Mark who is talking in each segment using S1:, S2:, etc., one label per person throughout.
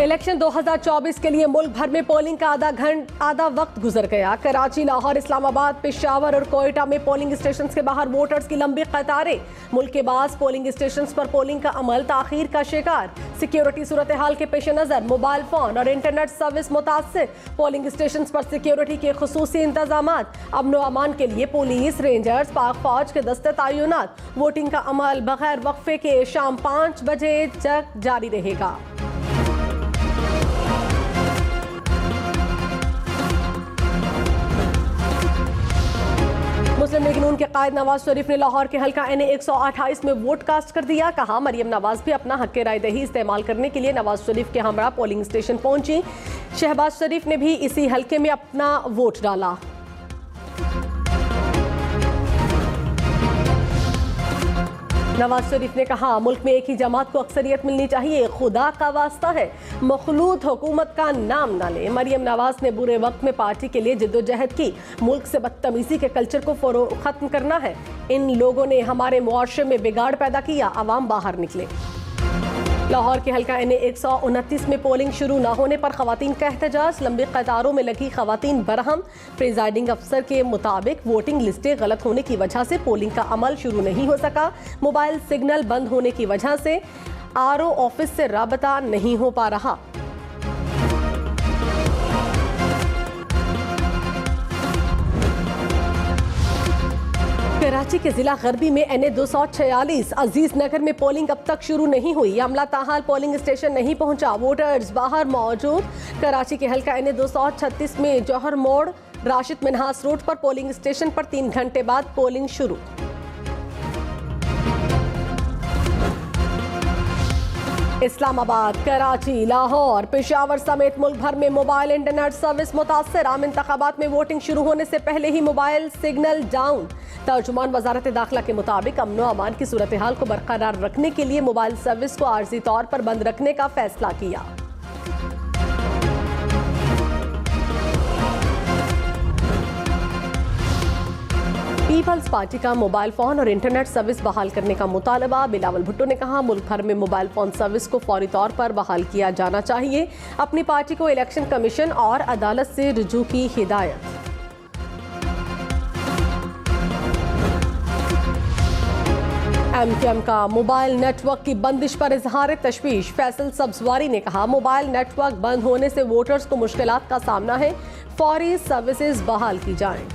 S1: Election 2024 के लिए मुल्क भर में पोलिंग का आधा वक्त गुजर गया। कराची, लाहौर, इस्लामाबाद, पेशावर और कोयटा में पोलिंग स्टेशन के बाहर वोटर्स की लंबी कतारें। मुल्क के बाद पोलिंग स्टेशन पर पोलिंग का अमल ताखीर का शिकार। सिक्योरिटी सूरत हाल के पेश नजर मोबाइल फोन और इंटरनेट सर्विस मुतासिर। पोलिंग स्टेशन पर सिक्योरिटी के खुसूसी इंतजाम। अमन व अमान के लिए पुलिस, रेंजर्स, पाक फौज के दस्ते तैनात। वोटिंग का अमल बगैर वक्फे के शाम 5 बजे तक जारी रहेगा। मुस्लिम लीग नून के कायद नवाज शरीफ ने लाहौर के हल्का NA 128 में वोट कास्ट कर दिया। कहा, मरियम नवाज भी अपना हक राय दही इस्तेमाल करने के लिए नवाज शरीफ के हमरा पोलिंग स्टेशन पहुंची। शहबाज शरीफ ने भी इसी हल्के में अपना वोट डाला। नवाज शरीफ ने कहा, मुल्क में एक ही जमात को अक्सरियत मिलनी चाहिए, खुदा का वास्ता है मखलूत हुकूमत का नाम ना ले। मरियम नवाज ने बुरे वक्त में पार्टी के लिए जिद्दोजहद की। मुल्क से बदतमीजी के कल्चर को खत्म करना है। इन लोगों ने हमारे मुआशरे में बिगाड़ पैदा किया, अवाम बाहर निकले। लाहौर के हल्का NA 129 में पोलिंग शुरू न होने पर खवातीन का एहतजाज। लंबी कतारों में लगी खवातीन बरहम। प्रिजाइडिंग अफसर के मुताबिक वोटिंग लिस्टें गलत होने की वजह से पोलिंग का अमल शुरू नहीं हो सका। मोबाइल सिग्नल बंद होने की वजह से RO ऑफिस से राबता नहीं हो पा रहा। कराची के जिला गरबी में NA 246 अजीज नगर में पोलिंग अब तक शुरू नहीं हुई। अमला ताहाल पोलिंग स्टेशन नहीं पहुंचा, वोटर्स बाहर मौजूद। कराची के हल्का NA 236 में जौहर मोड़, राशिद मिन्हास रोड पर पोलिंग स्टेशन पर 3 घंटे बाद पोलिंग शुरू। इस्लामाबाद, कराची, लाहौर, पेशावर समेत मुल्क भर में मोबाइल इंटरनेट सर्विस मुतासर। आम इंतखाबात में वोटिंग शुरू होने से पहले ही मोबाइल सिग्नल डाउन। तर्जुमान वजारत दाखिला के मुताबिक अमन व अमान की सूरत हाल को बरकरार रखने के लिए मोबाइल सर्विस को आर्जी तौर पर बंद रखने का फैसला किया। पीपल्स पार्टी का मोबाइल फोन और इंटरनेट सर्विस बहाल करने का मुतालबा। बिलावल भुट्टो ने कहा, मुल्क भर में मोबाइल फोन सर्विस को फौरी तौर पर बहाल किया जाना चाहिए। अपनी पार्टी को इलेक्शन कमीशन और अदालत से रुजू की हिदायत। MQM का मोबाइल नेटवर्क की बंदिश पर इजहार तशवीश। फैसल सब्जवारी ने कहा, मोबाइल नेटवर्क बंद होने से वोटर्स को मुश्किलात का सामना है, फौरी सर्विसेज बहाल की जाएं।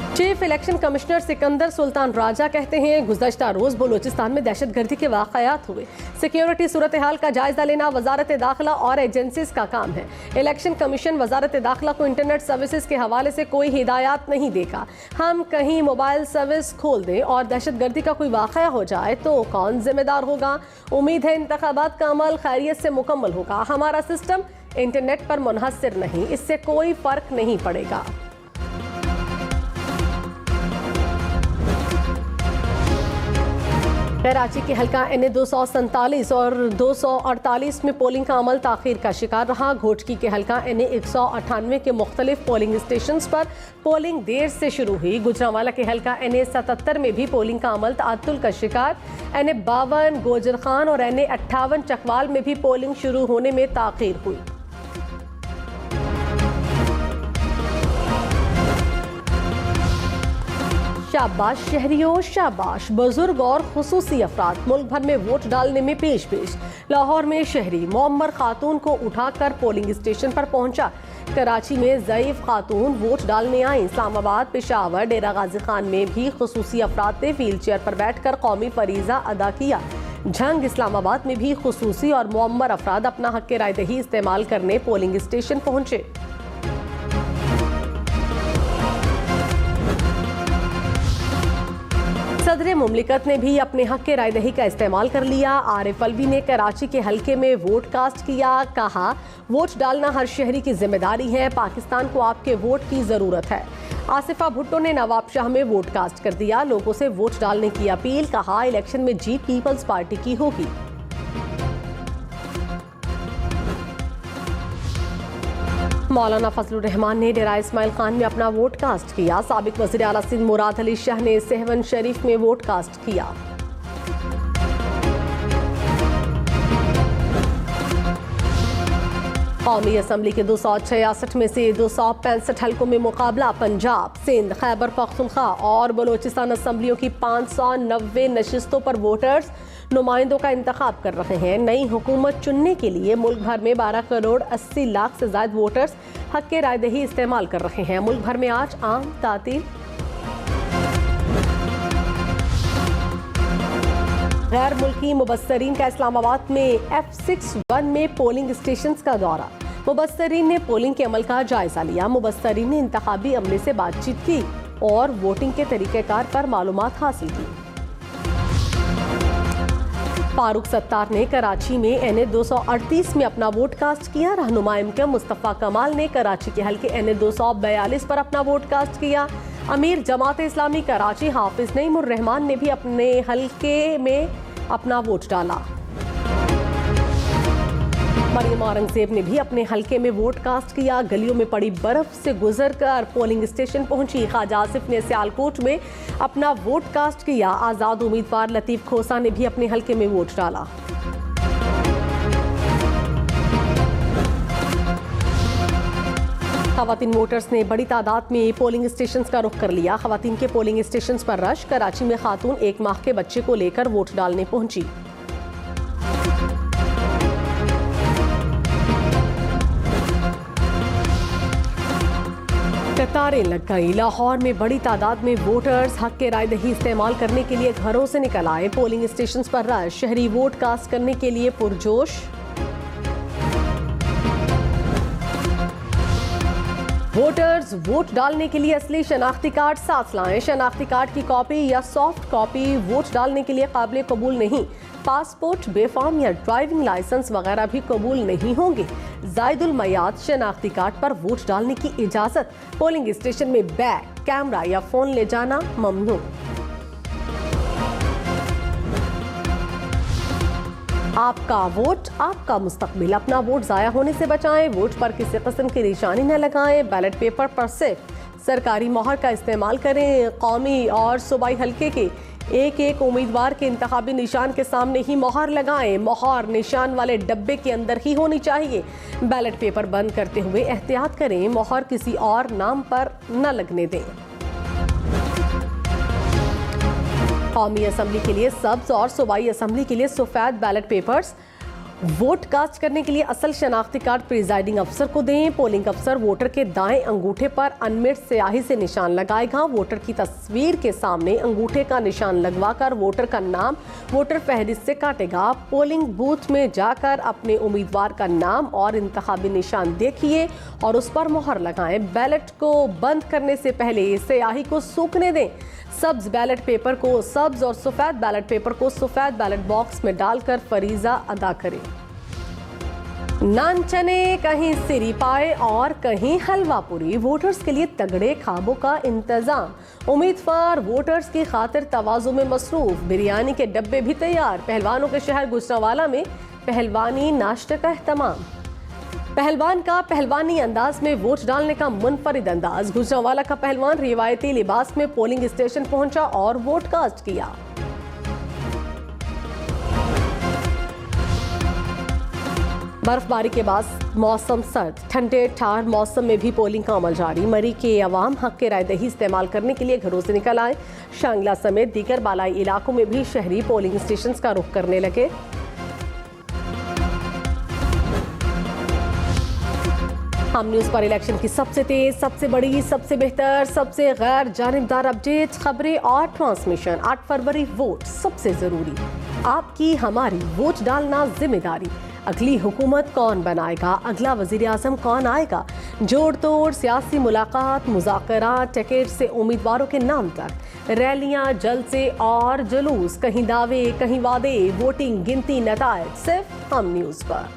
S1: Chief election commissioner Sikandar Sultan Raja कहते हैं, गुज़श्ता रोज बलूचिस्तान में दहशतगर्दी के वाक़यात हुए। सिक्योरिटी सूरत हाल का जायजा लेना वजारत दाखिला और एजेंसीज का काम है। इलेक्शन कमीशन वजारत दाखिला को इंटरनेट सर्विसेज के हवाले से कोई हिदायत नहीं देगा। हम कहीं मोबाइल सर्विस खोल दें और दहशतगर्दी का कोई वाक़या हो जाए तो कौन जिम्मेदार होगा। उम्मीद है इंतखाबात का अमल खैरियत से मुकम्मल होगा। हमारा सिस्टम इंटरनेट पर मुनहसर नहीं, इससे कोई फर्क नहीं पड़ेगा। कराची के हल्का NA 247 और 248 में पोलिंग का अमल ताखीर का शिकार रहा। घोटकी के हल्का NA 198 के मुख्तलिफ पोलिंग स्टेशन पर पोलिंग देर से शुरू हुई। गुजरांवाला के हल्का NA 77 में भी पोलिंग का अमल ताअत्तुल का शिकार। NA 52 गोजर खान और NA 58 चकवाल में भी पोलिंग शुरू होने में ताखीर हुई। शाबाश शहरियों, शाबाश बुजुर्ग और खुसूसी अफराद मुल्क भर में वोट डालने में पेश। लाहौर में शहरी मोअम्मर खातून को उठाकर पोलिंग स्टेशन पर पहुंचा। कराची में ज़ईफ खातून वोट डालने आई। इस्लामाबाद, पेशावर, डेरा गाजी खान में भी खुसूसी अफराद ने व्हील चेयर पर बैठकर कौमी फरीज़ा अदा किया। झंग इस्लामाबाद में भी खुसूसी और मोअम्मर अफराद अपना हक राय दही इस्तेमाल करने पोलिंग स्टेशन पहुंचे। सदर मुमलिकत ने भी अपने हक के राय दही का इस्तेमाल कर लिया। आरिफ अलवी ने कराची के हल्के में वोट कास्ट किया। कहा, वोट डालना हर शहरी की जिम्मेदारी है, पाकिस्तान को आपके वोट की ज़रूरत है। आसिफा भुट्टो ने नवाब शाह में वोट कास्ट कर दिया। लोगों से वोट डालने की अपील। कहा, इलेक्शन में जीत पीपल्स पार्टी की होगी। मौलाना फजलुर रहमान ने डेरा इस्माइल खान में अपना वोट कास्ट किया। साबिक वज़ीर आला सिंध मुराद अली शाह ने सहवन शरीफ में वोट कास्ट किया। कौमी असम्बली के 266 में से 265 हल्कों में मुकाबला पंजाब, सिंध, खैबर पख्तूनख्वा और बलोचिस्तान असम्बलियों की 590 नशिस्तों पर वोटर्स नुमाइंदों का इंतखाब कर रहे हैं। नई हुकूमत चुनने के लिए मुल्क भर में 12 करोड़ 80 लाख से ज्यादा वोटर्स हक के रायदही इस्तेमाल कर रहे हैं। मुल्क भर में आज आम तातील। गैर मुल्की मुबस्सरीन का इस्लामाबाद में F61 में पोलिंग स्टेशन का दौरा। मुबस्सरीन ने पोलिंग के अमल का जायजा लिया। मुबस्सरीन ने इंतखाबी अमले से बातचीत की और वोटिंग के तरीक़ेकार पर मालूमात हासिल की। फारूक सत्तार ने कराची में NA 238 में अपना वोट कास्ट किया। रहनुमा MK मुस्तफ़ा कमाल ने कराची के हल्के NA 242 पर अपना वोट कास्ट किया। अमीर जमात इस्लामी कराची हाफिज नईमुर रहमान ने भी अपने हल्के में अपना वोट डाला। मरियम औरंगजेब ने भी अपने हल्के में वोट कास्ट किया। गलियों में पड़ी बर्फ से गुजरकर पोलिंग स्टेशन पहुंची। ख्वाजा आसिफ ने सियालकोट में अपना वोट कास्ट किया। आजाद उम्मीदवार लतीफ खोसा ने भी अपने हल्के में वोट डाला। खवातीन वोटर्स ने बड़ी तादाद में पोलिंग स्टेशन का रुख कर लिया। खवातीन के पोलिंग स्टेशन पर रश। कराची में खातून 1 माह के बच्चे को लेकर वोट डालने पहुंची। कतारें लग गई। लाहौर में बड़ी तादाद में वोटर्स हक के रायदही इस्तेमाल करने के लिए घरों से निकल आए। पोलिंग स्टेशन पर रश। शहरी वोट कास्ट करने के लिए पुरजोश। वोटर्स वोट डालने के लिए असली शनाख्ती कार्ड साथ लाएं। शनाख्ती कार्ड की कॉपी या सॉफ्ट कॉपी वोट डालने के लिए काबिल कबूल नहीं। पासपोर्ट, बेफार्म या ड्राइविंग लाइसेंस वगैरह भी कबूल नहीं होंगे। जायदुल मयाद शनाख्ती कार्ड पर वोट डालने की इजाजत। पोलिंग स्टेशन में बैग, कैमरा या फोन ले जाना ममनू। आपका वोट आपका मुस्तकबिल। अपना वोट जाया होने से बचाएं। वोट पर किसी किस्म की निशानी न लगाएं। बैलेट पेपर पर सिर्फ सरकारी मोहर का इस्तेमाल करें। कौमी और सूबाई हल्के के एक उम्मीदवार के इंतखाबी निशान के सामने ही मोहर लगाएं। मोहर निशान वाले डब्बे के अंदर ही होनी चाहिए। बैलेट पेपर बंद करते हुए एहतियात करें। मोहर किसी और नाम पर न लगने दें। कौमी असम्बली के लिए सब्ज और सूबाई असम्बली के लिए सफेद बैलेट पेपर्स। वोट कास्ट करने के लिए असल शनाख्ती कार्ड प्रिजाइडिंग अफसर को दें। पोलिंग अफसर वोटर के दाएं अंगूठे पर अनमिट स्याही से निशान लगाएगा। वोटर की तस्वीर के सामने अंगूठे का निशान लगवाकर वोटर का नाम वोटर फहरिस्त से काटेगा। पोलिंग बूथ में जाकर अपने उम्मीदवार का नाम और इंतखाबी निशान देखिए और उस पर मोहर लगाएं। बैलेट को बंद करने से पहले स्याही को सूखने दें। सब्ज बैलेट पेपर को सब्ज और सफेद बैलेट पेपर को सफेद बैलेट बॉक्स में डालकर फरीजा अदा करें। नान चने कहीं सिरी पाए और कहीं हलवा पूरी। वोटर्स के लिए तगड़े खाबों का इंतजाम। उम्मीदवार वोटर्स की खातिर तवाज़ु में मसरूफ। बिरयानी के डब्बे भी तैयार। पहलवानों के शहर गुजरांवाला में पहलवानी नाश्ते का एहतमाम। पहलवान का पहलवानी अंदाज में वोट डालने का मुनफरिद अंदाज। गुजरांवाला का पहलवान रिवायती लिबास में पोलिंग स्टेशन पहुंचा और वोट कास्ट किया। बर्फबारी के बाद मौसम सर्द। ठंडे ठार मौसम में भी पोलिंग का अमल जारी। मरी के अवाम हक के रायदही इस्तेमाल करने के लिए घरों से निकल आए। शांगला समेत दीगर बालाई इलाकों में भी शहरी पोलिंग स्टेशन का रुख करने लगे। हम न्यूज़ पर इलेक्शन की सबसे तेज, सबसे बड़ी, सबसे बेहतर, सबसे गैर जानिबदार अपडेट्स, खबरें और ट्रांसमिशन। 8 फरवरी वोट सबसे जरूरी। आपकी हमारी वोट डालना जिम्मेदारी। अगली हुकूमत कौन बनाएगा? अगला वजीर आजम कौन आएगा? जोड़ तोड़ सियासी मुलाकात, मुज़ाकरात, टिकट से उम्मीदवारों के नाम तक, रैलियां, जलसे और जुलूस, कहीं दावे कहीं वादे, वोटिंग गिनती नतायज सिर्फ हम न्यूज़ पर।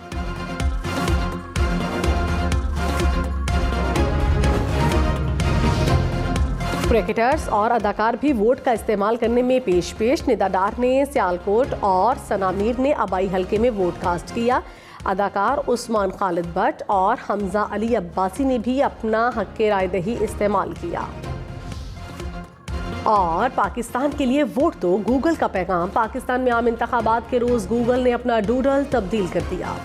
S1: क्रिकेटर्स और अदाकार भी वोट का इस्तेमाल करने में पेश। निदा डार ने सियालकोट और सनामीर ने आबाई हल्के में वोट कास्ट किया। अदाकार उस्मान खालिद भट्ट और हमजा अली अब्बासी ने भी अपना हक के रायदही इस्तेमाल किया। और पाकिस्तान के लिए वोट दो, गूगल का पैगाम। पाकिस्तान में आम इंतखाबात के रोज गूगल ने अपना डूडल तब्दील कर दिया।